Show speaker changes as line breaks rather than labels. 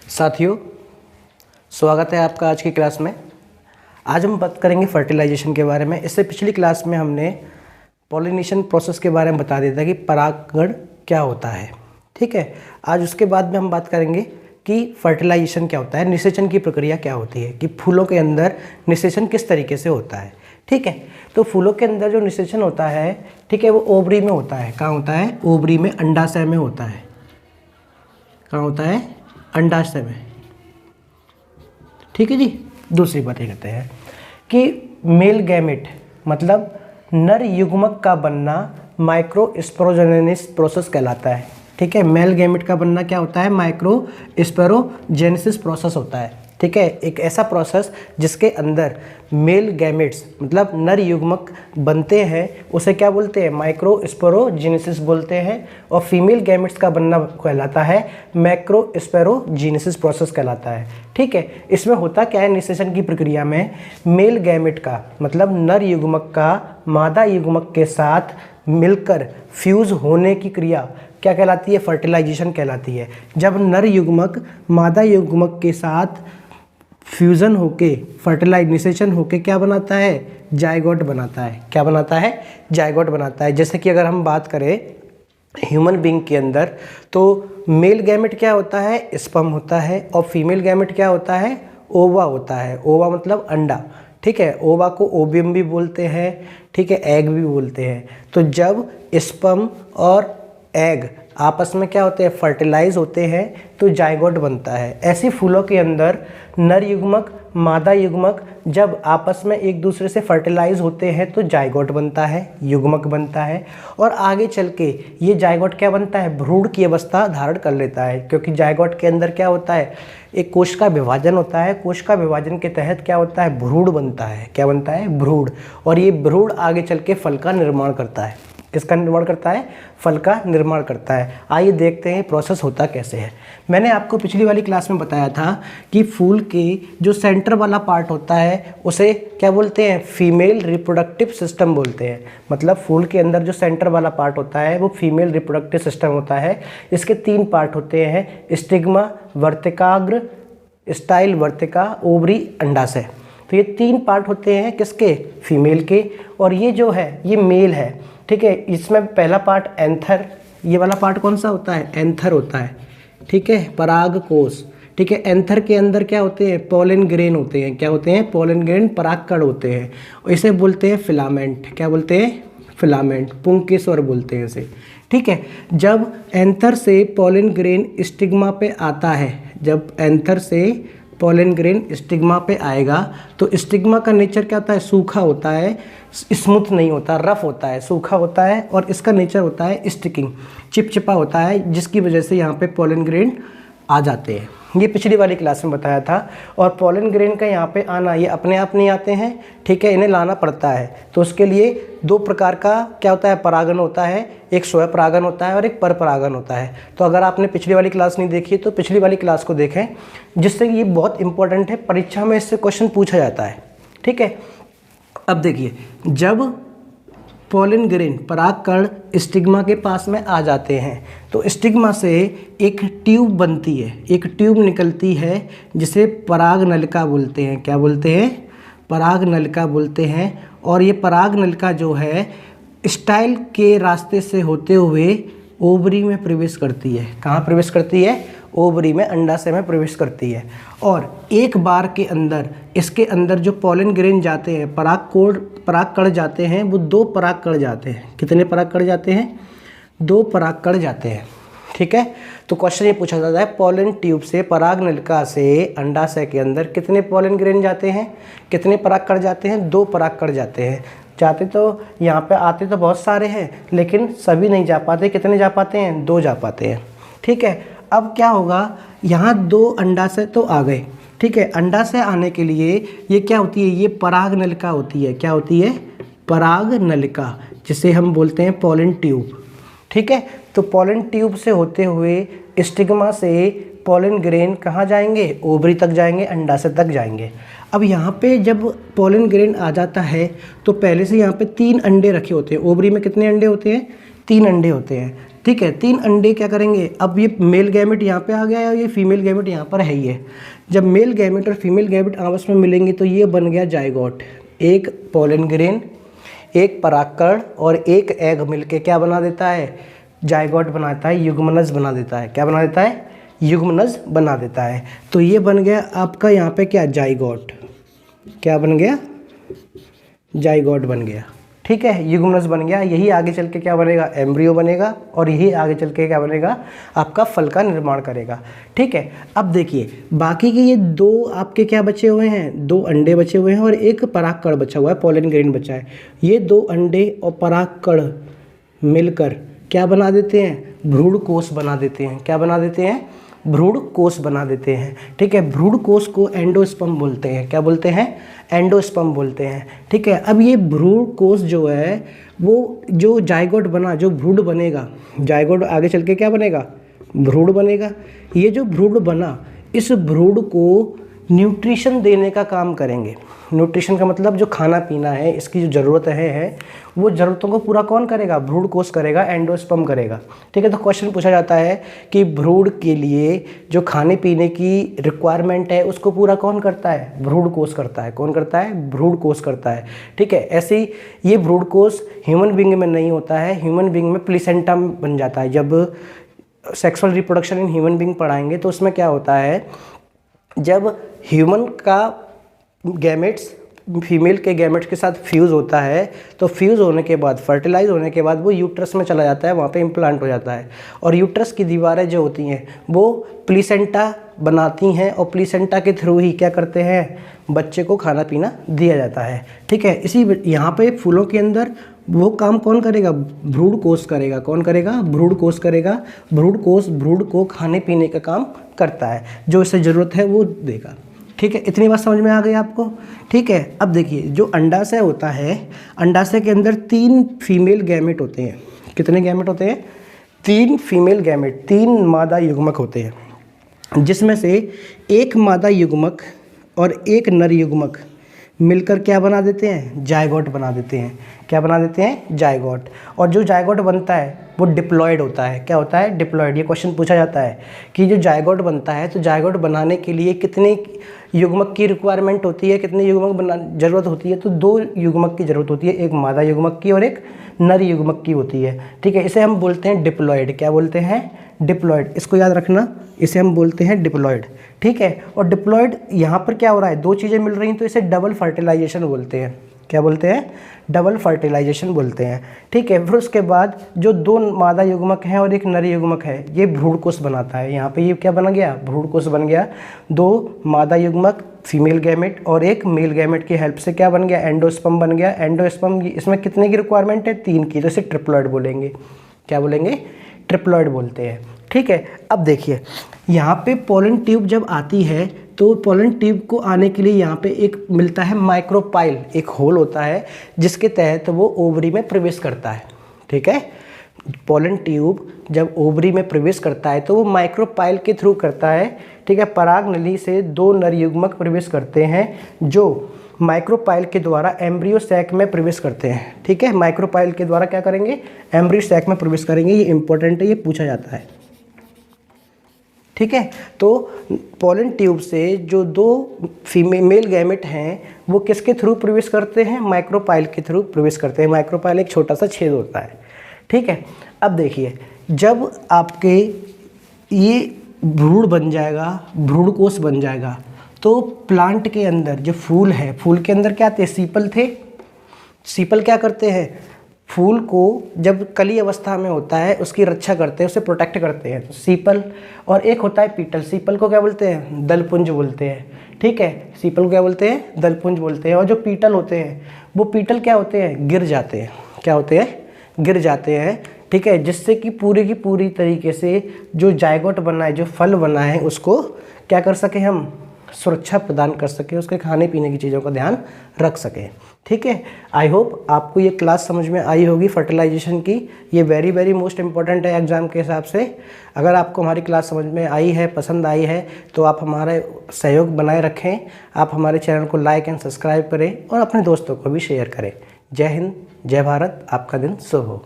साथियों, स्वागत है आपका आज की क्लास में। आज हम बात करेंगे फर्टिलाइजेशन के बारे में। इससे पिछली क्लास में हमने पॉलिनेशन प्रोसेस के बारे में बता दिया था कि परागण क्या होता है। ठीक है, आज उसके बाद में हम बात करेंगे कि फर्टिलाइजेशन क्या होता है, निषेचन की प्रक्रिया क्या होती है, कि फूलों के अंदर निषेचन किस तरीके से होता है। ठीक है, तो फूलों के अंदर जो निषेचन होता है, ठीक है, वो ओवरी में होता है। कहाँ होता है? ओवरी में, अंडाशय में होता है। कहाँ होता है? अंडाशय में। ठीक है जी। दूसरी बात ये कहते हैं कि मेल गैमेट मतलब नर युग्मक का बनना माइक्रोस्पोरोजेनेसिस प्रोसेस कहलाता है। ठीक है, मेल गैमेट का बनना क्या होता है? माइक्रोस्पोरोजेनेसिस प्रोसेस होता है। ठीक है, एक ऐसा प्रोसेस जिसके अंदर मेल गैमेट्स मतलब नर युग्मक बनते हैं, उसे क्या बोलते हैं? माइक्रोस्पोरोजेनेसिस बोलते हैं। और फीमेल गैमेट्स का बनना कहलाता है मैक्रोस्पोरोजेनेसिस प्रोसेस कहलाता है। ठीक है, इसमें होता क्या है? निषेचन की प्रक्रिया में मेल गैमेट का मतलब नर युग्मक का मादा युग्मक के साथ मिलकर फ्यूज होने की क्रिया क्या कहलाती है? फर्टिलाइजेशन कहलाती है। जब नर युग्मक मादा युग्मक के साथ फ्यूज़न होके निषेचन होके क्या बनाता है? जायगोट बनाता है। क्या बनाता है? जायगोट बनाता है। जैसे कि अगर हम बात करें ह्यूमन बीइंग के अंदर, तो मेल गैमेट क्या होता है? स्पर्म होता है। और फीमेल गैमेट क्या होता है? ओवा होता है। ओवा मतलब अंडा। ठीक है, ओवा को ओवियम भी बोलते हैं। ठीक है, एग भी बोलते हैं। तो जब स्पर्म और एग आपस में क्या होते हैं? फर्टिलाइज होते हैं, तो जायगोट बनता है। ऐसे फूलों के अंदर नर युग्मक मादा युग्मक जब आपस में एक दूसरे से फर्टिलाइज होते हैं तो जायगोट बनता है, युग्मक बनता है। और आगे चल के ये जायगोट क्या बनता है? भ्रूण की अवस्था धारण कर लेता है, क्योंकि जायगोट के अंदर क्या होता है? एक कोश का विभाजन होता है। कोश का विभाजन के तहत क्या होता है? भ्रूण बनता है। क्या बनता है? भ्रूण। और ये भ्रूण आगे चल के फल का निर्माण करता है। किसका निर्माण करता है? फल का निर्माण करता है। आइए देखते हैं प्रोसेस होता कैसे है। मैंने आपको पिछली वाली क्लास में बताया था कि फूल के जो सेंटर वाला पार्ट होता है उसे क्या बोलते हैं? फीमेल रिप्रोडक्टिव सिस्टम बोलते हैं। मतलब फूल के अंदर जो सेंटर वाला पार्ट होता है वो फीमेल रिप्रोडक्टिव सिस्टम होता है। इसके 3 पार्ट होते हैं: स्टिग्मा, वर्तिकाग्र, स्टाइल वर्तिका, ओवरी, अंडाशय। तो ये 3 पार्ट होते हैं किसके? फीमेल के। और ये जो है ये मेल है। ठीक है, इसमें पहला पार्ट एंथर, ये वाला पार्ट कौन सा होता है? एंथर होता है। ठीक है, पराग कोश। ठीक है, एंथर के अंदर क्या होते हैं? पोलन ग्रेन होते हैं। क्या होते हैं? पोलन ग्रेन, परागकण होते हैं। इसे बोलते हैं फिलामेंट। क्या बोलते हैं? फिलामेंट, पुंकेसर बोलते हैं इसे। ठीक है, जब एंथर से पोलन ग्रेन स्टिग्मा पे आता है, जब एंथर से पोलन ग्रेन स्टिग्मा पे आएगा तो स्टिग्मा का नेचर क्या होता है? सूखा होता है, स्मूथ नहीं होता, रफ होता है, सूखा होता है। और इसका नेचर होता है स्टिकिंग, चिपचिपा होता है, जिसकी वजह से यहाँ पे पोलन ग्रेन आ जाते हैं। ये पिछली वाली क्लास में बताया था। और पोलन ग्रेन का यहाँ पे आना, ये अपने आप नहीं आते हैं। ठीक है, इन्हें लाना पड़ता है। तो उसके लिए 2 प्रकार का क्या होता है? परागन होता है। एक स्वयं परागन होता है और एक पर परागन होता है। तो अगर आपने पिछली वाली क्लास नहीं देखी तो पिछली वाली क्लास को देखें, जिससे ये बहुत इंपॉर्टेंट है, परीक्षा में इससे क्वेश्चन पूछा जाता है। ठीक है, अब देखिए, जब पोलन ग्रेन परागकण स्टिग्मा के पास में आ जाते हैं तो स्टिग्मा से एक ट्यूब बनती है, एक ट्यूब निकलती है जिसे पराग नलिका बोलते हैं। क्या बोलते हैं? पराग नलिका बोलते हैं। और ये पराग नलिका जो है स्टाइल के रास्ते से होते हुए ओवरी में प्रवेश करती है। कहाँ प्रवेश करती है? ओवरी में, अंडाशय में प्रवेश करती है। और एक बार के अंदर इसके अंदर जो पोलन ग्रेन जाते हैं, परागकण जाते हैं, वो 2 परागकण जाते हैं। कितने परागकण जाते हैं? 2 परागकण जाते हैं। ठीक है, तो क्वेश्चन ये पूछा जाता है, पोलन ट्यूब से, पराग नलिका से अंडाशय के अंदर कितने पोलन ग्रेन जाते हैं? कितने परागकण जाते हैं? 2 परागकण जाते हैं। जाते तो यहाँ पे आते तो बहुत सारे हैं, लेकिन सभी नहीं जा पाते। कितने जा पाते हैं? 2 जा पाते हैं। ठीक है, अब क्या होगा? यहाँ 2 अंडाशय तो आ गए। ठीक है, अंडाशय आने के लिए ये क्या होती है? ये पराग नलिका होती है। क्या होती है? पराग नलिका, जिसे हम बोलते हैं पोलन ट्यूब। ठीक है, तो पोलन ट्यूब से होते हुए स्टिग्मा से पोलन ग्रेन कहाँ जाएंगे? ओवरी तक जाएंगे, अंडाशय तक जाएंगे। अब यहाँ पे जब पोलन ग्रेन आ जाता है तो पहले से यहाँ पे 3 अंडे रखे होते हैं। ओवरी में कितने अंडे होते हैं? 3 अंडे होते हैं। ठीक है। 3 अंडे क्या करेंगे, अब ये मेल गैमेट यहाँ पे आ गया है और ये फीमेल गैमेट यहाँ पर है ही है। जब मेल गैमेट और फीमेल गैमेट आपस में मिलेंगे तो ये बन गया जाइगोट। एक पोलन ग्रेन, एक परागकण और एक एग मिलके क्या बना देता है, जाइगोट बनाता है, युग्मनज बना देता है। क्या बना देता है, युग्मनज बना देता है। तो ये बन गया आपका यहाँ पे क्या, जाइगोट। क्या बन गया, जाइगोट बन गया। ठीक है, युग्मनज बन गया। यही आगे चल के क्या बनेगा, एम्ब्रियो बनेगा और यही आगे चल के क्या बनेगा, आपका फल का निर्माण करेगा। ठीक है, अब देखिए बाकी के ये 2 आपके क्या बचे हुए हैं, 2 अंडे बचे हुए हैं और एक परागकण बचा हुआ है, पोलन ग्रेन बचा है। ये 2 अंडे और परागकण मिलकर क्या बना देते हैं, भ्रूण कोष बना देते हैं। क्या बना देते हैं, भ्रूण कोष बना देते हैं। ठीक है, भ्रूण कोष को एंडोस्पर्म बोलते हैं। क्या बोलते हैं, एंडोस्पर्म बोलते हैं। ठीक है, अब ये भ्रूण कोष जो है वो जो जाइगोट बना, जो भ्रूण बनेगा, जाइगोट आगे चल के क्या बनेगा, भ्रूण बनेगा। ये जो भ्रूण बना, इस भ्रूण को न्यूट्रिशन देने का काम करेंगे। न्यूट्रिशन का मतलब जो खाना पीना है, इसकी जो ज़रूरत है वो ज़रूरतों को पूरा कौन करेगा, भ्रूण कोष करेगा, एंडोस्पर्म करेगा। ठीक है, तो क्वेश्चन पूछा जाता है कि भ्रूण के लिए जो खाने पीने की रिक्वायरमेंट है उसको पूरा कौन करता है, भ्रूण कोष करता है। कौन करता है, भ्रूण कोष करता है। ठीक है, ऐसे ही ये भ्रूण कोष ह्यूमन बीइंग में नहीं होता है, ह्यूमन बीइंग में प्लेसेंटा बन जाता है। जब sexual reproduction in human being पढ़ाएंगे तो उसमें क्या होता है, जब ह्यूमन का गैमेट्स फीमेल के गैमेट्स के साथ फ्यूज़ होता है तो फ्यूज़ होने के बाद, फर्टिलाइज होने के बाद वो यूट्रस में चला जाता है, वहाँ पे इम्प्लांट हो जाता है। और यूट्रस की दीवारें जो होती हैं वो प्लीसेंटा बनाती हैं और प्लीसेंटा के थ्रू ही क्या करते हैं, बच्चे को खाना पीना दिया जाता है। ठीक है, इसी यहाँ पे फूलों के अंदर वो काम कौन करेगा, भ्रूण कोष करेगा। कौन करेगा, भ्रूण कोष करेगा। भ्रूण कोष भ्रूण को खाने पीने का काम करता है, जो इसे ज़रूरत है वो देगा। ठीक है, इतनी बात समझ में आ गई आपको। ठीक है, अब देखिए जो अंडाशय होता है, अंडाशय के अंदर 3 फीमेल गैमेट होते हैं। कितने गैमेट होते हैं, 3 फीमेल गैमेट, 3 मादा युग्मक होते हैं, जिसमें से एक मादा युग्मक और एक नर युग्मक मिलकर क्या बना देते हैं, जाइगोट बना देते हैं। क्या बना देते हैं, जाइगोट। और जो जाइगोट बनता है वो डिप्लॉयड होता है। क्या होता है, डिप्लॉयड। ये क्वेश्चन पूछा जाता है कि जो जाइगोट बनता है तो जाइगोट बनाने के लिए कितने युग्मक की रिक्वायरमेंट होती है, कितने युग्मक ज़रूरत होती है, तो 2 युग्मक की ज़रूरत होती है, एक मादा युग्मक की और एक नर युग्मक की होती है। ठीक है, इसे हम बोलते हैं डिप्लॉयड। क्या बोलते हैं, डिप्लॉयड। इसको याद रखना, इसे हम बोलते हैं डिप्लॉयड। ठीक है, और डिप्लॉयड यहाँ पर क्या हो रहा है, 2 चीज़ें मिल रही हैं तो इसे डबल फर्टिलाइजेशन बोलते हैं। क्या बोलते हैं, डबल फर्टिलाइजेशन बोलते हैं। ठीक है, फिर उसके बाद जो 2 मादा युग्मक हैं और एक नर युग्मक है, ये भ्रूण कोष बनाता है। यहाँ पे ये क्या बन गया, भ्रूण कोष बन गया। 2 मादा युग्मक फीमेल गैमेट और एक मेल गैमेट की हेल्प से क्या बन गया, एंडोस्पर्म बन गया। एंडोस्पर्म इसमें कितने की रिक्वायरमेंट है, 3 की, तो इसे ट्रिप्लॉयड बोलेंगे। क्या बोलेंगे, ट्रिप्लॉयड बोलते हैं। ठीक है, अब देखिए यहाँ पे पोलन ट्यूब जब आती है तो पोलन ट्यूब को आने के लिए यहाँ पे एक मिलता है माइक्रोपाइल, एक होल होता है जिसके तहत वो ओवरी में प्रवेश करता है। ठीक है, पोलन ट्यूब जब ओवरी में प्रवेश करता है तो वो माइक्रोपाइल के थ्रू करता है। ठीक है, पराग नली से 2 नर युग्मक प्रवेश करते हैं जो माइक्रोपाइल के द्वारा एम्ब्रियो सैक में प्रवेश करते हैं। ठीक है, माइक्रोपाइल के द्वारा क्या करेंगे, एम्ब्रियो सैक में प्रवेश करेंगे। ये इंपॉर्टेंट है, ये पूछा जाता है। ठीक है, तो पोलन ट्यूब से जो 2 फीमेल गैमेट हैं वो किसके थ्रू प्रवेश करते हैं, माइक्रोपाइल के थ्रू प्रवेश करते हैं। माइक्रोपाइल एक छोटा सा छेद होता है। ठीक है, अब देखिए जब आपके ये भ्रूण बन जाएगा, भ्रूण कोष बन जाएगा, तो प्लांट के अंदर जो फूल है, फूल के अंदर क्या थे, सीपल थे। सीपल क्या करते हैं, फूल को जब कली अवस्था में होता है उसकी रक्षा करते हैं, उसे प्रोटेक्ट करते हैं, सीपल। और एक होता है पीटल, सीपल को क्या बोलते हैं, दलपुंज बोलते हैं। ठीक है, सीपल को क्या बोलते हैं, दलपुंज बोलते हैं। और जो पीटल होते हैं वो पीटल क्या होते हैं, गिर जाते हैं। क्या होते हैं, गिर जाते हैं। ठीक है, जिससे कि पूरी की पूरी तरीके से जो जाइगोट बना है, जो फल बना है, उसको क्या कर सके, हम सुरक्षा प्रदान कर सके, उसके खाने पीने की चीज़ों का ध्यान रख सकें। ठीक है, आई होप आपको ये क्लास समझ में आई होगी फर्टिलाइजेशन की। ये वेरी मोस्ट इंपॉर्टेंट है एग्ज़ाम के हिसाब से। अगर आपको हमारी क्लास समझ में आई है, पसंद आई है, तो आप हमारा सहयोग बनाए रखें। आप हमारे चैनल को लाइक एंड सब्सक्राइब करें और अपने दोस्तों को भी शेयर करें। जय हिंद, जय भारत, आपका दिन शुभ हो।